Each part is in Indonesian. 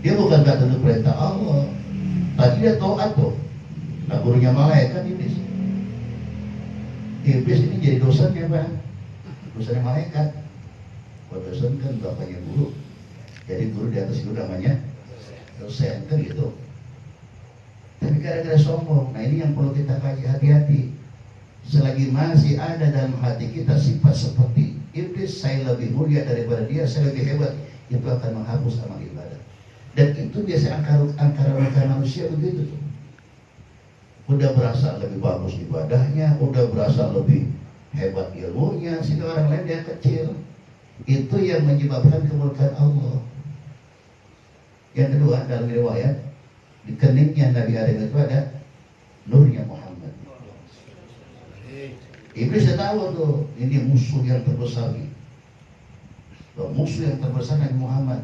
Dia bukan gak tunduk perintah Allah. Tadi dia taat tuh. Nah gurunya malaikat iblis. Iblis ini jadi dosennya Pak. Dosennya malaikat. Kalau dosen kan bapaknya guru. Jadi guru di atas guru namanya dosen kan gitu. Tapi gara-gara sombong. Nah ini yang perlu kita kaji, hati-hati. Selagi masih ada dalam hati kita sifat seperti iblis, saya lebih mulia daripada dia, saya lebih hebat, itu akan menghapus amal ibadah. Dan itu biasa angkara manusia begitu tuh. Udah berasa lebih bagus ibadahnya, udah berasa lebih hebat ilmunya, sehingga orang lain dia kecil. Itu yang menyebabkan kemurkaan Allah. Yang kedua, dalam riwayat di keningnya Nabi Adam itu ada nurnya Muhammad. Iblis sudah tahu tuh, ini musuh yang terbesar nih. Musuh yang terbesar Nabi Muhammad.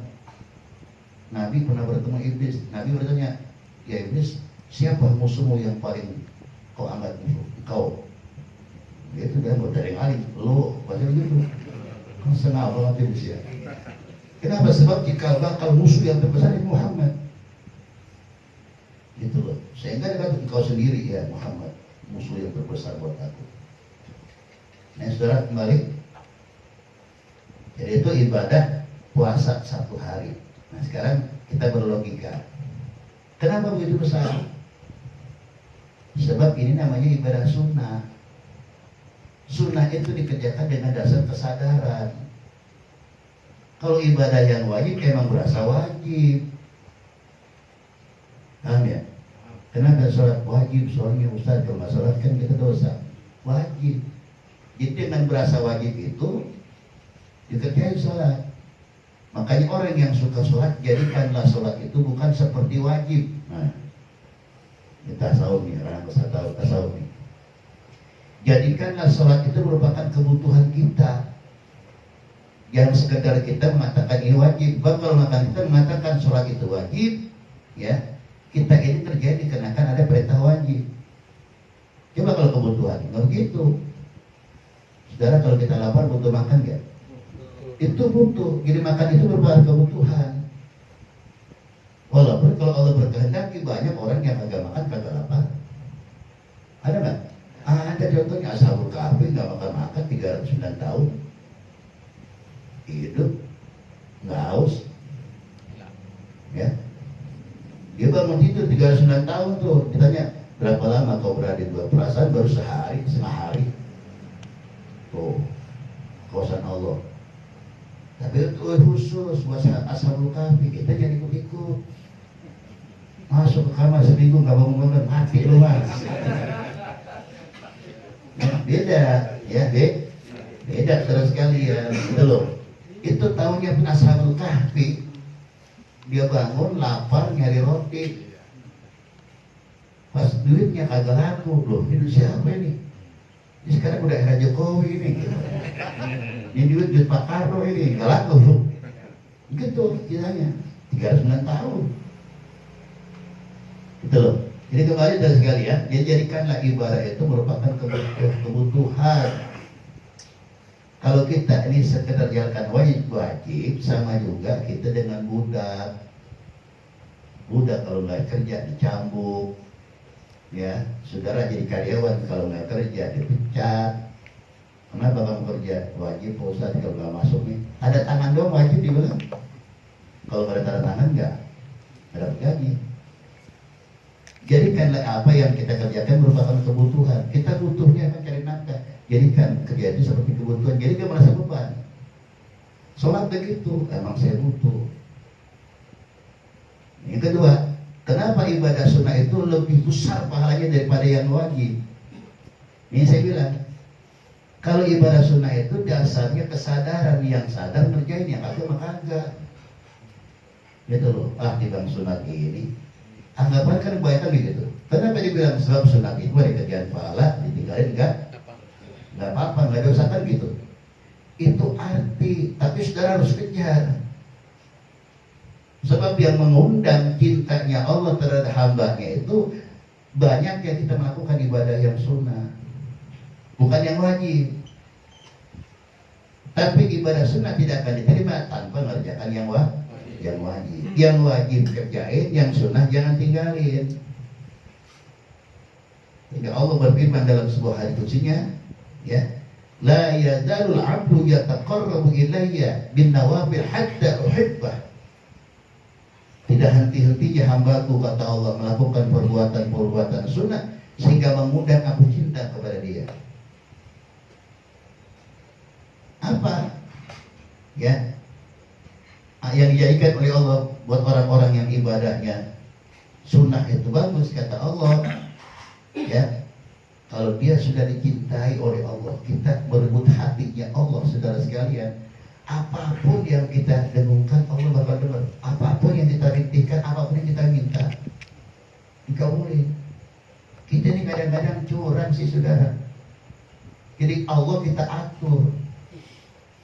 Nabi pernah bertemu iblis. Nabi bertanya, ya iblis, siapa musuhmu yang paling kau anggap musuh? Kau. Dia itu dia dari alim. Lo baca begitu. Kan senang banget iblis ya. Kenapa? Sebab jika bakal musuh yang terbesar Nabi Muhammad. Gitu loh. Sehingga dia kata, engkau sendiri ya Muhammad, musuh yang terbesar buat aku. Nah saudara kembali. Jadi itu ibadah puasa 1 hari. Nah sekarang kita berlogika. Kenapa begitu besar? Sebab ini namanya ibadah sunnah. Sunnah itu dikerjakan dengan dasar kesadaran. Kalau ibadah yang wajib emang berasa wajib. Paham ya? Kenapa sholat wajib? Soalnya Ustaz kalau nggak sholat kan kita dosa. Wajib. Jadi dengan berasa wajib itu dikerjain sholat. Makanya orang yang suka sholat, jadikanlah sholat itu bukan seperti wajib. Nah, ini tasawuf nih, orang bisa tahu tasawuf nih. Jadikanlah sholat itu merupakan kebutuhan kita. Jangan sekedar kita mengatakan ini wajib. Bahkan kalau kita mengatakan sholat itu wajib, ya kita ini kerjanya dikenakan ada perintah wajib. Coba kalau kebutuhan, nggak begitu. Saudara kalau kita lapar butuh makan nggak? Itu butuh. Jadi makan itu merupakan kebutuhan. Walaupun kalau Allah berkehendaki banyak orang yang kagak makan kagak lapar. Ada nggak? Ada contohnya Ashabul Kahfi nggak makan 309 tahun. Hidup nggak haus. Ya. Dia bangun tidur 39 tahun tuh. Ditanya berapa lama kau berada di dua perasaan? Baru sehari, setengah hari. Tuh, kuasa Allah. Tapi itu khusus buat Ashabul Kahfi. Kita jadi ikut-ikut. Masuk ke kamar seminggu nggak bangun-bangun, mati lu mas. Nah, beda, ya beda saudara sekalian. Gitu loh. Itu tahunnya pun Ashabul Kahfi. Dia bangun lapar nyari roti. Pas duitnya kagak laku, loh ini siapa ini? Ini sekarang udah era Jokowi ini. Ini duit Pak Karno ini, nggak laku. Gitu kisahnya, 39 tahun. Gitu loh. Jadi kembali dari sekali ya, dia jadikanlah ibadah itu merupakan kebutuhan. Kalau kita ini sekedar jalankan wajib, sama juga kita dengan budak. Budak kalau nggak kerja dicambuk, ya. Saudara jadi karyawan kalau nggak kerja dipecat. Kenapa kamu kerja? Wajib Pak Ustaz, kalau nggak masuk nih. Ada tangan doang wajib dibilang. Kalau nggak ada tanda tangan nggak dapat gaji. Jadikanlah apa yang kita kerjakan merupakan kebutuhan. Kita butuhnya mencari nafkah. Jadikan kerja itu seperti kebutuhan. Jadi dia merasa beban. Sholat begitu, emang saya butuh. Yang kedua, kenapa ibadah sunnah itu lebih besar pahalanya daripada yang wajib? Ini saya bilang, kalau ibadah sunnah itu dasarnya kesadaran, yang sadar ngerjain, yang kagak mah kagak. Gitu loh, timbang sunat ini. Anggapan kan kebanyakan begitu. Kenapa dibilang sebab sunat itu ada kerjaan pahala, ditinggalin enggak apa-apa, nggak dosa kan gitu. Itu arti, tapi saudara harus kejar. Sebab yang mengundang cintanya Allah terhadap hambanya itu banyak yang kita melakukan ibadah yang sunnah, bukan yang wajib. Tapi ibadah sunnah tidak akan diterima tanpa mengerjakan yang Yang wajib kerjain, yang sunnah jangan tinggalin. Hingga Allah berfirman dalam sebuah hadis qudsinya, ya, la yazalul 'abdu yataqarrabu ilayya bin nawafil hatta uhibbah. Tidak henti-hentinya hambaku, kata Allah, melakukan perbuatan-perbuatan sunnah sehingga mengundang aku cinta kepada dia. Apa? Ya, yang dijadikan oleh Allah buat orang-orang yang ibadahnya sunnah itu bagus, kata Allah. Ya, kalau dia sudah dicintai oleh Allah, kita berebut hatinya Allah, saudara sekalian. Apapun yang kita dengungkan, Allah bakal dengar. Apapun yang kita rintikan, apapun yang kita minta, dikabulin. Kita ini kadang-kadang curang sih, saudara. Jadi Allah kita atur.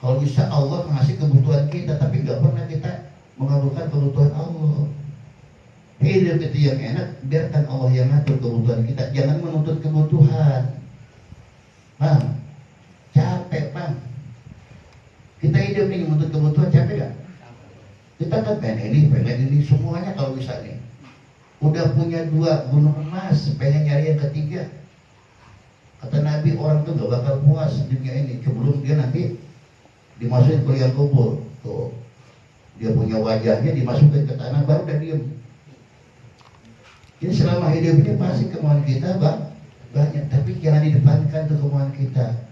Kalau bisa Allah mengasih kebutuhan kita, tapi nggak pernah kita mengabulkan kebutuhan Allah. Hidup itu yang enak, biarkan Allah yang ngatur kebutuhan kita. Jangan menuntut kebutuhan. Bang, capek bang. Kita hidup nih menuntut kebutuhan, capek gak? Kita kan pengen ini, semuanya kalau bisa nih. Udah punya 2 gunung emas, pengen nyari yang ketiga. Kata Nabi, orang tuh gak bakal puas dunia ini sebelum dia nanti dimasukin ke liang kubur. Tuh, dia punya wajahnya dimasukin ke tanah, baru udah diem. Jadi selama hidup ini pasti kemauan kita banyak, tapi jangan didepankan tuh kemauan kita.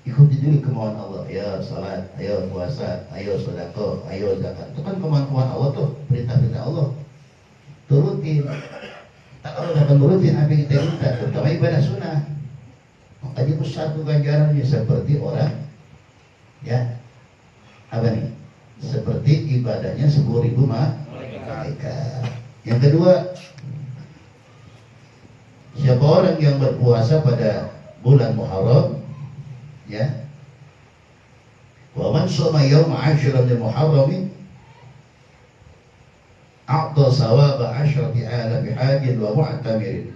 Ikuti dulu kemauan Allah. Ya salat, ayo puasa, ayo sedekah, ayo zakat. Itu kan kemauan Allah tuh, perintah-perintah Allah. Turutin. Tak kalau nggak menurutin apa yang kita minta, terutama ibadah sunnah. Makanya itu satu ganjarannya seperti orang, ya, apa nih? Seperti ibadahnya 10.000 malaikat. Yang kedua, siapa orang yang berpuasa pada bulan Muharram, ya, wa man shoma yawma 'ashra min Muharram a'ta sawaba 'ashrati alafi hajin wa mu'tamirin.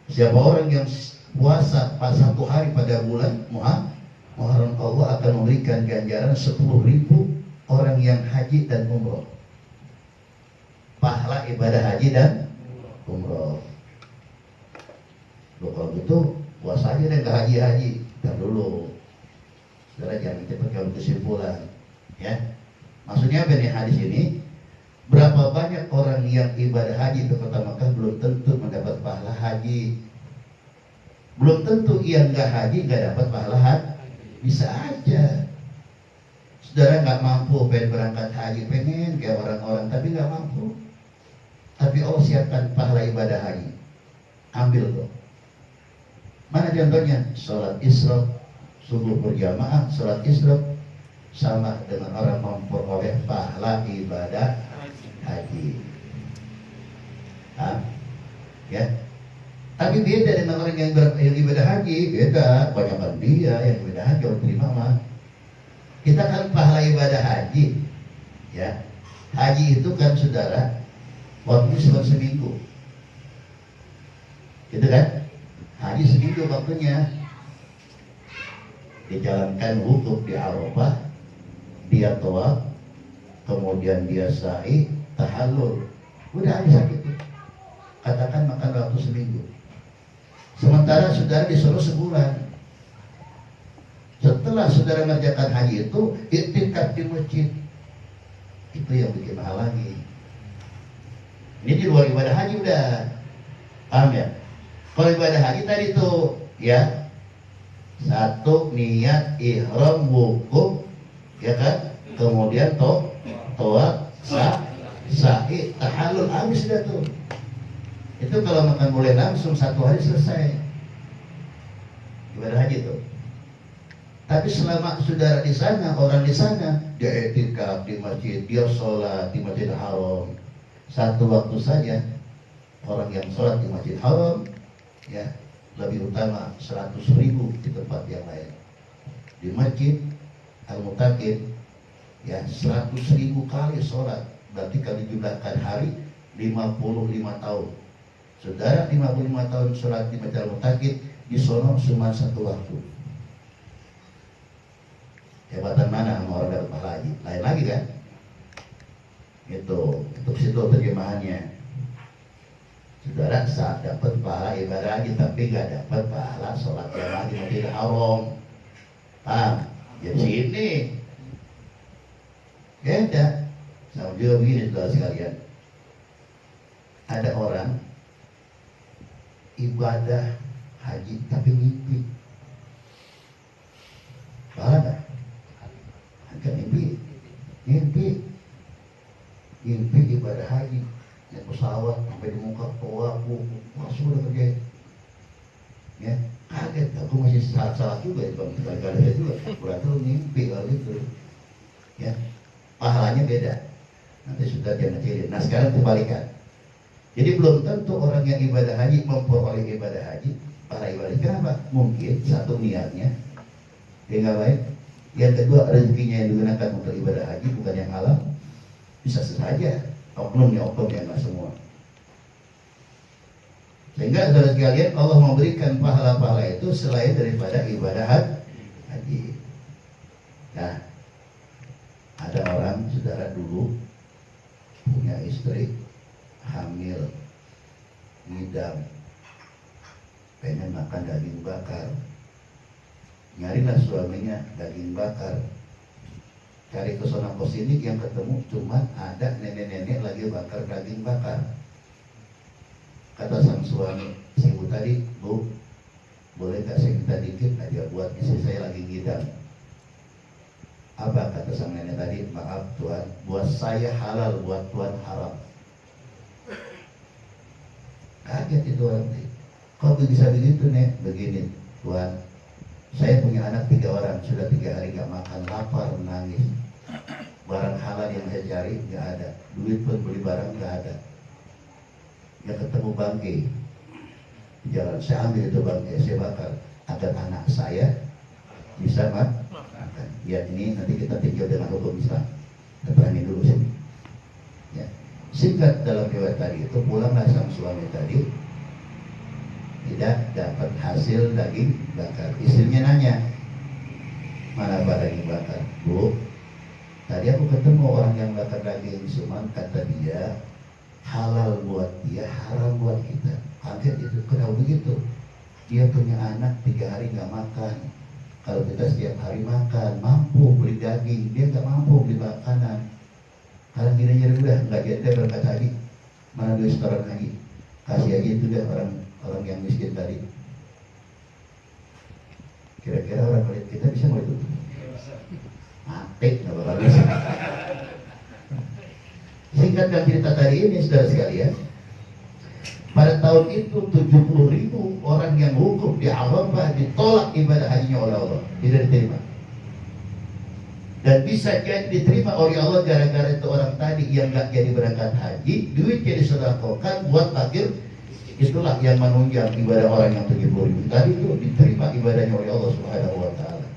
Siapa orang yang puasa pas 1 hari pada bulan Muharram, Allah akan memberikan ganjaran 10.000 orang yang haji dan umroh. Pahala ibadah haji dan umroh. Loh, kalau gitu puasa aja deh, gak haji-haji. Ntar dulu, saudara, jangan cepat kamu kesimpulan, ya. Maksudnya apa nih hadis ini? Berapa banyak orang yang ibadah haji ke kota Makkah belum tentu mendapat pahala haji. Belum tentu yang gak haji gak dapat pahala haji. Bisa aja saudara nggak mampu pengen berangkat haji, pengen kayak orang-orang, tapi nggak mampu. Tapi Allah siapkan pahala ibadah haji. Ambil tuh. Mana contohnya? Sholat Isra, subuh berjamaah, sholat Isra sama dengan orang memperoleh pahala ibadah haji. Ya. Tapi beda dengan orang yang ibadah haji, beda. Banyakan dia yang ibadah haji orang terima mah. Kita kan pahala ibadah haji, ya. Haji itu kan, saudara, waktu seminggu, gitu kan? Haji seminggu waktunya. Dijalankan wukuf di Arafah, dia tawaf, kemudian dia sa'i, tahallul. Udah habis gitu. Katakan makan waktu seminggu. Sementara saudara disuruh sebulan. Setelah saudara mengerjakan haji itu, iktikaf di masjid. Itu yang bikin mahal lagi. Ini di luar ibadah haji udah. Paham ya? Kalau ibadah haji tadi tuh, ya, 1 niat ihram wukuf, ya kan? Kemudian tawaf, sa'i, tahallul, habis dah tuh. Itu kalau makan boleh langsung 1 hari selesai ibadah haji tuh. Tapi selama saudara di sana, orang di sana, dia i'tikaf di masjid, dia sholat di Masjidil Haram. 1 waktu saja. Orang yang sholat di Masjidil Haram, ya, lebih utama 100.000 di tempat yang lain. Di Masjid Al-Muttaqin, ya, 100.000 kali sholat. Berarti kalau dijumlahkan hari, 55 tahun. Saudara 55 tahun sholat di Masjid Al-Muttaqin, di sono cuma 1 waktu. Jabatan mana sama orang dapat pahala haji? Lain lagi kan? Itu situ terjemahannya. Saudara saat dapat pahala ibadah haji tapi nggak dapat pahala sholat jamaah di Masjidil Haram. Paham? Jadi sini beda. Sama juga begini saudara sekalian. Ada orang ibadah haji tapi mimpi. Pahala nggak? Agak mimpi ibadah haji, naik pesawat sampai di muka aku langsung udah kerja. Ya, kaget aku masih salah juga ya bang, gara-gara juga. Berarti lu mimpi kalau gitu. Ya, pahalanya beda. Nanti sudah dia ngecilin. Nah sekarang kebalikan. Jadi belum tentu orang yang ibadah haji memperoleh ibadah haji pahala ibadah. Kenapa? Mungkin satu niatnya dia nggak baik. Yang kedua rezekinya yang digunakan untuk ibadah haji bukan yang halal. Bisa saja oknumnya nggak semua. Sehingga saudara sekalian Allah memberikan pahala-pahala itu selain daripada ibadah haji. Nah, ada orang saudara dulu punya istri hamil, ngidam, pengen makan daging bakar, nyarilah suaminya daging bakar. Cari ke sana ke sini, yang ketemu cuman ada nenek-nenek lagi bakar daging bakar. Kata sang suami si ibu tadi, Bu, boleh gak saya minta dikit aja buat istri saya lagi ngidam. Apa kata sang nenek tadi? Maaf Tuhan, buat saya halal, buat Tuhan haram. Kaget itu orang. Kok bisa begitu nek? Begini Tuhan, saya punya anak 3 orang, sudah 3 hari gak makan, lapar, menangis. Barang halal yang saya cari gak ada, duit pun beli barang gak ada. Dia ketemu bangke di jalan, saya ambil itu bangke, saya bakar agar anak saya bisa makan. Ya ini nanti kita tinjau dengan hukum Islam. Kita terangin dulu sini. Ya. Singkat dalam riwayat tadi itu, pulanglah sang suami tadi tidak dapat hasil daging bakar. Istrinya nanya, mana pak daging bakar? Bu, tadi aku ketemu orang yang bakar daging, cuman kata dia halal buat dia, haram buat kita. Kaget itu, kenapa begitu? Dia punya anak 3 hari nggak makan. Kalau kita setiap hari makan, mampu beli daging, dia nggak mampu beli makanan. Kalau gini udah nggak jadi berangkat haji, mana duit setoran lagi? Kasih aja itu deh orang yang miskin tadi. Kira-kira orang kulit kita bisa mau itu? Mati, nggak bakal bisa. Singkatkan cerita tadi ini saudara sekalian, pada tahun itu 70.000 orang yang wukuf di Arafah ditolak ibadah hajinya oleh Allah, tidak diterima. Dan bisa jadi diterima oleh Allah gara-gara itu orang tadi yang nggak jadi berangkat haji, duit jadi sedekahkan buat fakir. Itulah yang menunjang ibadah orang yang 70.000 tadi itu diterima ibadahnya oleh Allah Subhanahu wa taala.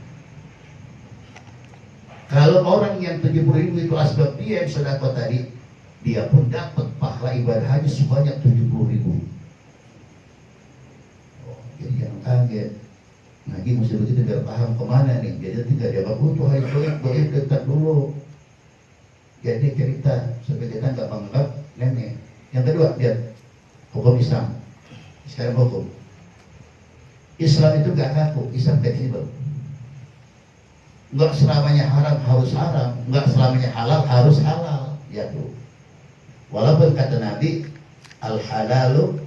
Kalau orang yang 70.000 itu asbab dia yang sedekah tadi, dia pun dapat pahala ibadah haji sebanyak 70.000. Oh, jadi jangan kaget. Ngaji mesti begitu biar paham kemana nih. Jadi tidak jawab tuh hai baik dekat dulu. Jadi cerita supaya kita nggak menganggap nenek. Yang kedua lihat hukum Islam. Sekarang hukum Islam itu gak kaku, Islam fleksibel. Nggak selamanya haram harus haram, nggak selamanya halal harus halal. Ya tuh. Walaupun kata Nabi, al halalu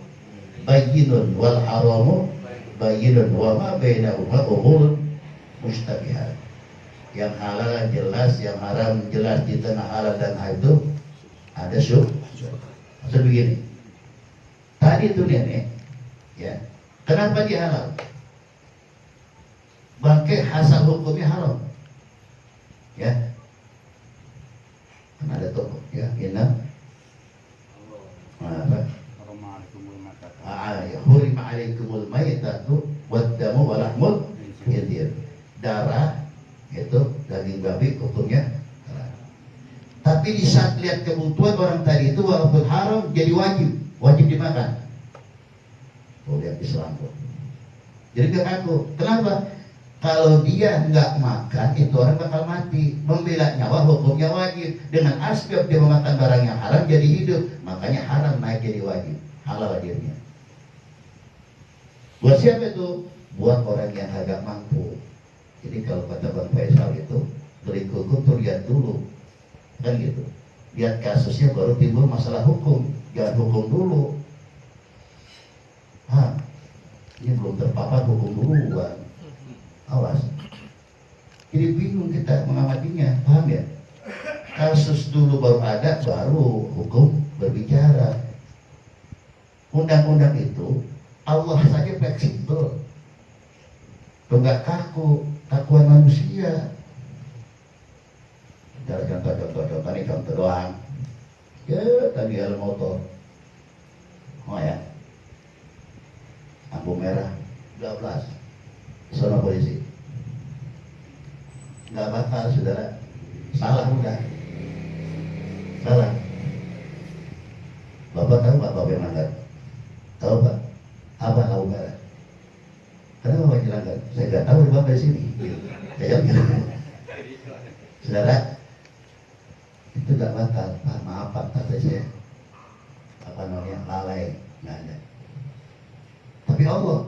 bayyinun wal haramu bayyinun wa ma bainahuma umurun mustabihat. Yang halal jelas, yang haram jelas. Di tengah halal dan haram itu ada syubhat. Maksud begini, tadi itu nenek, ya, kenapa dia halal? Bangkai asal hukumnya haram, ya. Kan ada tokoh, ya, inna apa? Hurima alaikumul maitatu waddamu walahmul khinzir. Darah itu daging babi hukumnya haram. Tapi di saat lihat kebutuhan orang tadi itu walaupun haram jadi wajib dimakan. Tuh lihat Islam tuh. Jadi gak aku. Kenapa? Kalau dia nggak makan, itu orang bakal mati. Membela nyawa hukumnya wajib. Dengan asbab dia memakan barang yang haram jadi hidup. Makanya haram naik jadi wajib. Halal hadirnya. Buat siapa itu? Buat orang yang agak mampu. Jadi kalau kata Bang Faisal itu, beri hukum tuh lihat dulu. Kan gitu. Lihat kasusnya baru timbul masalah hukum. Jangan hukum dulu. Ini belum terpapar hukum duluan. Awas. Jadi bingung kita mengamatinya, paham ya? Kasus dulu baru ada, baru hukum berbicara. Undang-undang itu Allah saja fleksibel, enggak kakuan manusia. Jangan contoh ini contoh doang. Ya tadi ada motor, ya, lampu merah 12. Sono polisi nggak bakal, saudara. Salah udah, salah. Bapak tahu nggak Bapak yang langgar? Tahu Pak? Apa lampu merah? Kenapa Bapak dilanggar? Saya nggak tahu, Bapak dari sini. Saudara, itu nggak bakal. Pak maaf Pak, kata saya apa namanya lalai, nggak ada. Tapi Allah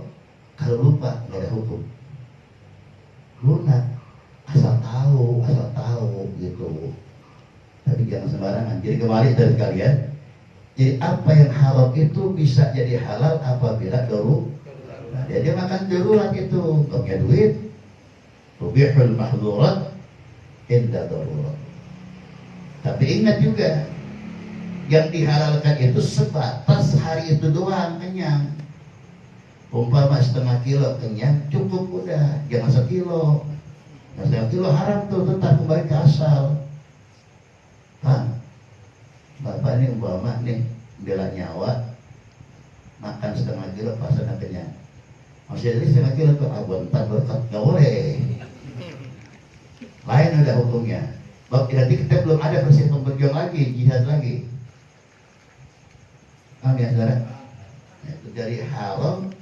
kalau lupa nggak ada hukum. Lunak, asal tahu gitu. Tapi jangan sembarangan. Jadi kembali dari kalian. Jadi apa yang haram itu bisa jadi halal apabila dulu. Nah, dia makan darurat itu, nggak punya duit. Tubihul mahdurat inda darurat. Tapi ingat juga, yang dihalalkan itu sebatas hari itu doang kenyang. Umpama setengah kilo kenyang cukup udah, jangan sekilo. Nah, setengah kilo haram tuh, tetap kembali ke asal. Bapak ini umpama nih bela nyawa, makan setengah kilo pas udah kenyang. Masih jadi setengah kilo tuh bentar berkat, nggak boleh. Lain ada hukumnya. Nanti kita belum ada persiapan berjuang lagi, jihad lagi. Paham ya saudara? Nah, itu dari haram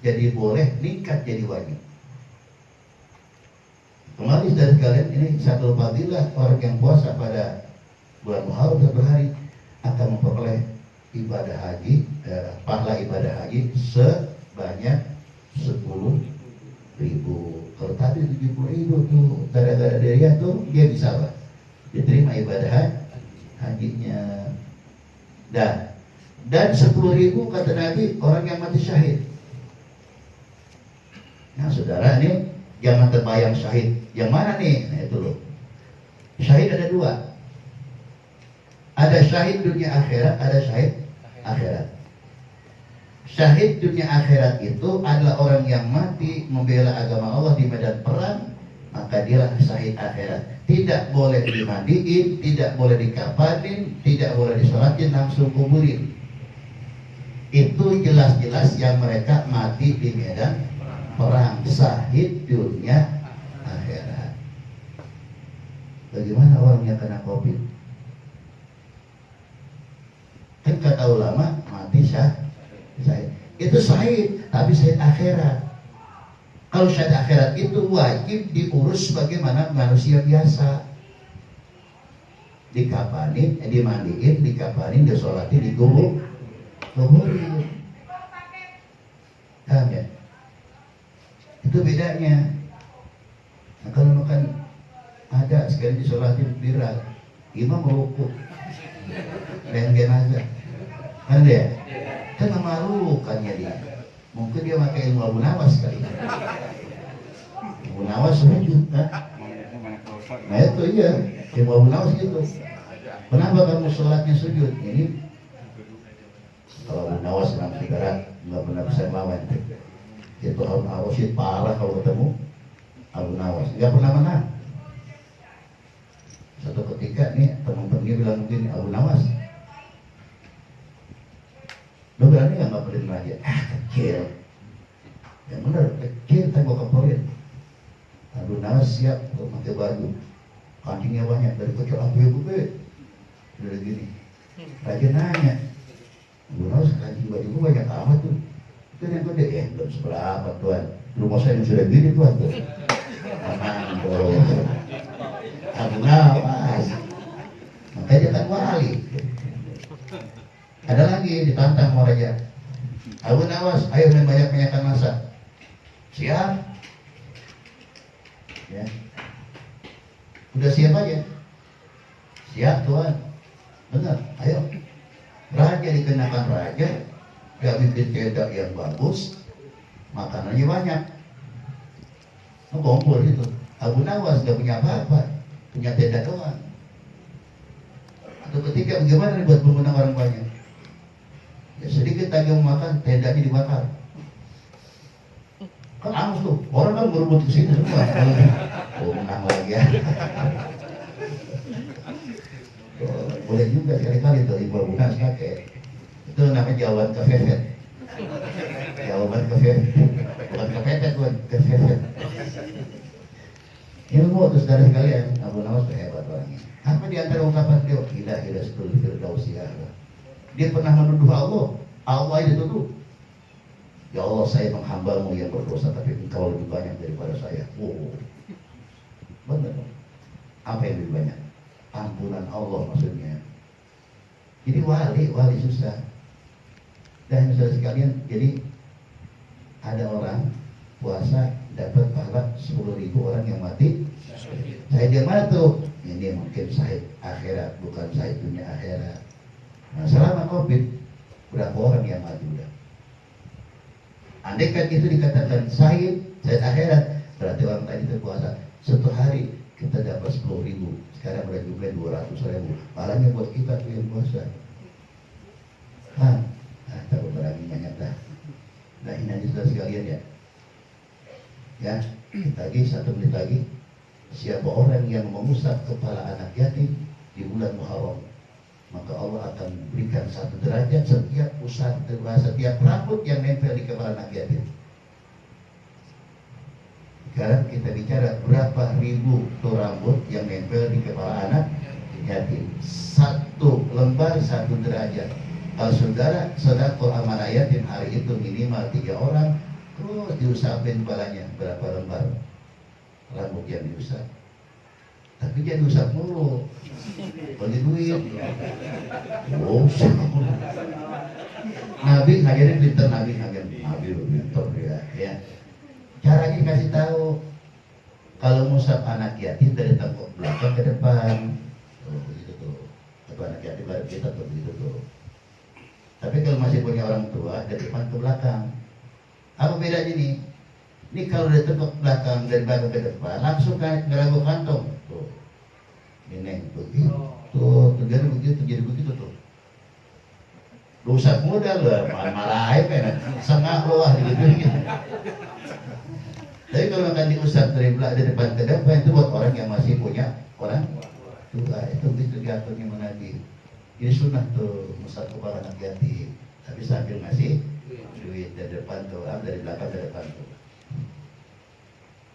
jadi boleh, meningkat jadi wajib. Kembali dari kalian, ini satu fadilah orang yang puasa pada bulan Muharram satu hari akan memperoleh ibadah haji, pahala ibadah haji sebanyak 10.000. Kalau tadi 70.000 tuh, gara-gara dia tuh dia bisa apa? Diterima ibadah hajinya. Dan 10.000 kata Nabi orang yang mati syahid. Nah saudara ini jangan terbayang syahid yang mana nih? Nah itu loh. Syahid ada dua. Ada syahid dunia akhirat, ada syahid akhirat. Syahid dunia akhirat itu adalah orang yang mati membela agama Allah di medan perang, maka dialah syahid akhirat. Tidak boleh dimandiin, tidak boleh dikafanin, tidak boleh disolatin, langsung kuburin. Itu jelas-jelas yang mereka mati di medan perang, syahid dunia akhirat. Bagaimana orang yang kena COVID? Kan kata ulama mati syahid. Itu syahid, tapi syahid akhirat. Kalau syahid akhirat itu wajib diurus sebagaimana manusia biasa. Dikapanin, dimandiin, dikapanin, disolatin, dikuburin. Paham ya? Itu bedanya. Nah, kalau makan ada sekali disolatin viral, imam merukuk dan jenazah, kan dia? Kan memalukannya dia. Mungkin dia pakai ilmu Abu Nawas kali. Abu Nawas sujud, nah itu iya, ilmu Abu Nawas gitu. Kenapa kamu sholatnya sujud? Ini kalau Abu Nawas dalam sejarah nggak pernah bisa melawan. Itu Harun al-Rasyid parah kalau ketemu Abu Nawas, nggak pernah menang. Satu ketika nih teman-temannya bilang begini, Abu Nawas, lo berani nggak ngapain raja? Kecil, yang benar kecil, tapi gua kepolin. Abu Nawas siap untuk pakai baju, kancingnya banyak dari kecil aku ya gue, udah gini. Raja nanya, Abu Nawas kancing baju gue banyak amat tuh. Itu yang gede ya, belum seberapa tuan. Rumah saya yang sudah gini tuan tuh. Tenang bro. Abu Nawas. Makanya dia kan wali. Ada lagi ditantang sama raja. Abu Nawas, ayo main banyak-banyakan masa. Siap. Ya. Udah siap aja. Siap Tuhan. Benar, ayo. Raja dikenakan raja, dia bikin tenda yang bagus, makanannya banyak. Kumpul itu. Abu Nawas gak punya apa-apa, punya tenda doang. Atau ketika bagaimana buat mengundang orang banyak? Ya sedikit lagi mau makan, tendanya dibakar. Kan angus tuh, orang kan berebut ke sini semua. Oh, menang lagi ya. Boleh juga sekali-kali tuh ibu Abu Nawas pakai. Itu namanya jawaban kefefet. Jawaban kefefet. Bukan kefefet, bukan kefefet. Ilmu terus dari sekalian, Abu Nawas hebat orangnya. Apa di antara ungkapan dia? Ila setul firdausi a'la. Dia pernah menuduh Allah. Allah itu tuduh. Ya Allah, saya menghambamu yang berdosa, tapi engkau lebih banyak daripada saya. Oh, benar. Apa yang lebih banyak? Ampunan Allah maksudnya. Jadi wali susah. Dan saudara sekalian, jadi ada orang puasa dapat pahala 10.000 orang yang mati. Saya dia mana tuh? Ini mungkin syahid akhirat, bukan syahid dunia akhirat. Nah, selama COVID berapa orang yang mati udah? Andai kan itu dikatakan syahid akhirat, berarti orang tadi itu puasa 1 hari kita dapat 10.000. Sekarang udah jumlah 200.000. Pahalanya buat kita tuh yang puasa. Tak berani banyak dah. Nah ini aja sudah sekalian ya. Ya, lagi 1 menit lagi. Siapa orang yang mengusap kepala anak yatim di bulan Muharram, maka Allah akan berikan 1 derajat setiap rambut yang nempel di kepala anak yatim. Sekarang kita bicara berapa ribu tuh rambut yang nempel di kepala anak yatim. 1 lembar 1 derajat. Kalau saudara sedekah amanah yatim hari itu minimal 3 orang, terus diusapin kepalanya berapa lembar rambut yang diusap. Tapi jangan diusap mulu, bagi duit. Oh, Nabi ngajarin pinter, Nabi pinter ya. Caranya kasih tahu, kalau ngusap anak yatim dari tengkuk belakang ke depan, begitu tuh. Atau anak yatim dari kita tuh begitu tuh. Tapi kalau masih punya orang tua, dari depan ke belakang. Apa bedanya nih? Ini kalau dari tengkuk belakang, dari belakang ke depan, langsung kan ngeragu kantong. Tuh, ini begitu, terjadi begitu tuh. Usap muda loh, malah kan, sengah loh gitu. Tapi kalau akan diusap dari depan ke depan, itu buat orang yang masih punya orang tua. Itu diaturnya Nabi. Ini sunnah tuh musab kepala anak yatim, tapi sambil ngasih duit dari depan tuh, dari belakang ke depan tuh.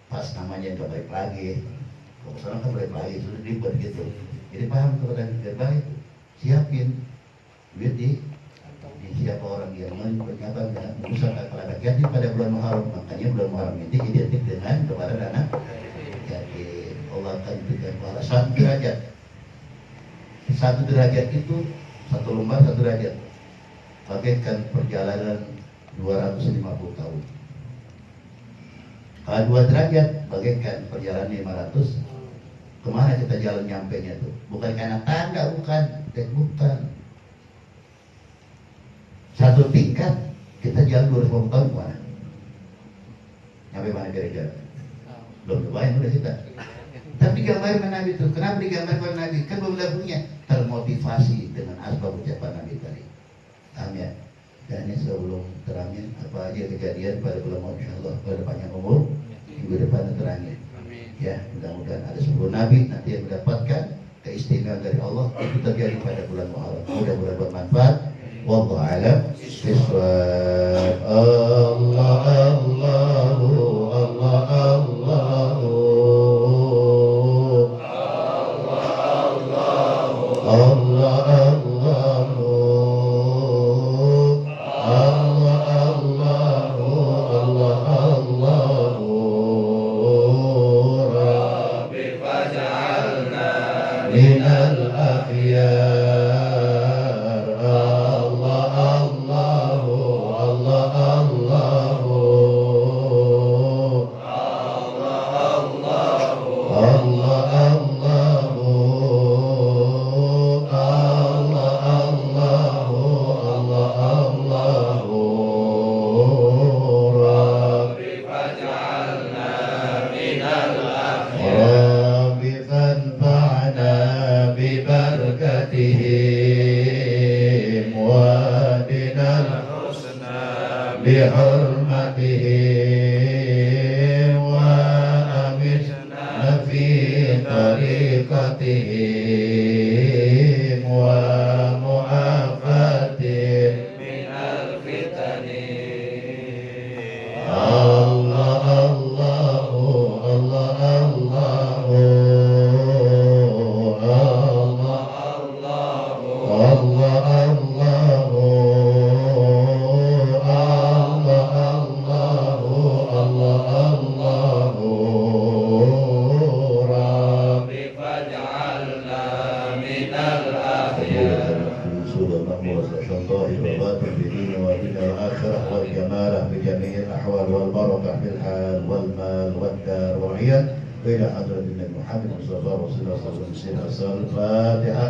Pas namanya nggak baik lagi, kalau sekarang kan baik lagi, sudah ribet gitu. Jadi paham kepada yang baik, siapin duit di siapa orang yang menyatakan dengan mengusap kepala anak yatim pada bulan Muharram. Makanya bulan Muharram ini identik dengan kepada anak yatim. Allah akan berikan pahala 1 derajat. 1 derajat itu 1 lembar 1 derajat, bagaikan perjalanan 250 tahun. Kalau 2 derajat bagaikan perjalanan 500. Kemana kita jalan nyampe nya tuh? Bukan karena tangga, bukan. 1 tingkat kita jalan 250 tahun kemana? Nyampe mana kira-kira? Belum kebayang udah kita. Tapi digambarkan Nabi itu. Kenapa digambarkan Nabi? Kan belum punya. Termotivasi dengan asbab ucapan Nabi tadi. Amin. Dan ini sebelum terangin apa aja kejadian pada bulan Muharram, insyaallah pada panjang umur minggu depan terangin. Ya, mudah-mudahan ada 10 Nabi nanti yang mendapatkan keistimewaan dari Allah itu terjadi pada bulan Muharram. Mudah-mudahan bermanfaat. Wallahu a'lam bishawab. بحرمته وأمتنا في طريقته ومعافاته من الفتن الله الله الله إلى حضرة النبي محمد صلى الله عليه وسلم. الفاتحة.